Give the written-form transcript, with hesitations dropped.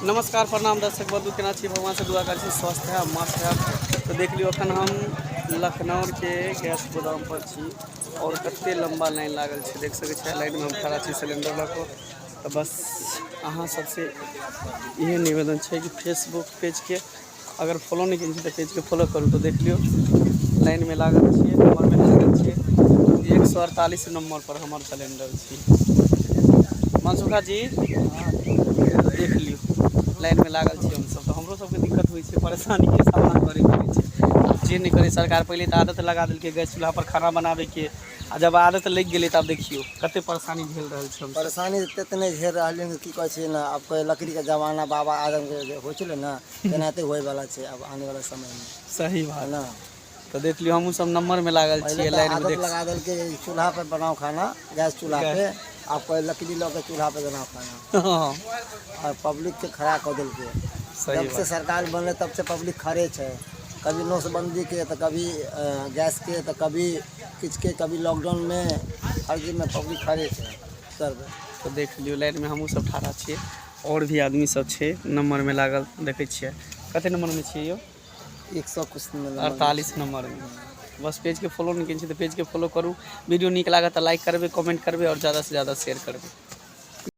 नमस्कार प्रणाम दर्शक बंधु, केना छी? भगवान से दुआ करै छी स्वस्थ है मस्त है। तो देख लियो अखन हम लखनऊ के गैस गोदाम पर छी और कते लंबा लाइन लागल छै, देख सकै छियै। लाइन में हम खड़ा छी सिलेंडर लऽ कऽ। तो बस अहाँ सबसे यही निवेदन है कि फेसबुक पेज के अगर फॉलो नहीं करें तो पेज के फॉलो करूँ। तो देख लियो लाइन में लागल छे, नंबर में लागल छे 148 नंबर पर हमार सिलेंडर छी। मनसुखा जी देख लियो लाइन में लागल छी हम सब। तो हमरो सबके दिक्कत होइ छै, परेशानी के सामना करे पड़े छै। अब जे नहीं करे सरकार, पहले तो आदत लगा देलकै गैस चूल्हा पर खाना बनावे के, आ जब आदत लग गेलै तब देखियो कते परेशानी झेल रहल छै हम सब। परेशानी तते नहीं झेल रहा की कहै छै ना, अब लकड़ी का जमाना बाबा आदम के हो चले ना, तेनाते होए वाला छै अब आने वाला समय में। सही है बात ना। तो देख लियो हमहू सब नंबर में लागल पहले छियै तो लाइन में। आदत देख लगा देल के चूल्हा पे बनाओ खाना, गैस चूल्हा पे। आप लकड़ी लो के चूल्हा पे बनाओ खाना हाँ और पब्लिक के खड़ा कर दिल के। सही जब से बात। सरकार बनले तब से पब्लिक खड़े है। कभी नोटबंदी के तो कभी गैस के तो कभी किच के, कभी लॉकडाउन में, हर चीज में पब्लिक खड़े है सर। तो देख लियो लाइन में हमहू सब ठाड़ा छियै और भी आदमी सब छे नंबर में लागल, देखे छियै। कते नंबर में छियै यो? 100 कुछ 48 नंबर में। बस पेज के फॉलो नहीं करें तो पेज के फॉलो करूँ। वीडियो निक लागत तो लाइक करबे, कमेंट करबे और ज़्यादा से ज़्यादा शेयर करबे।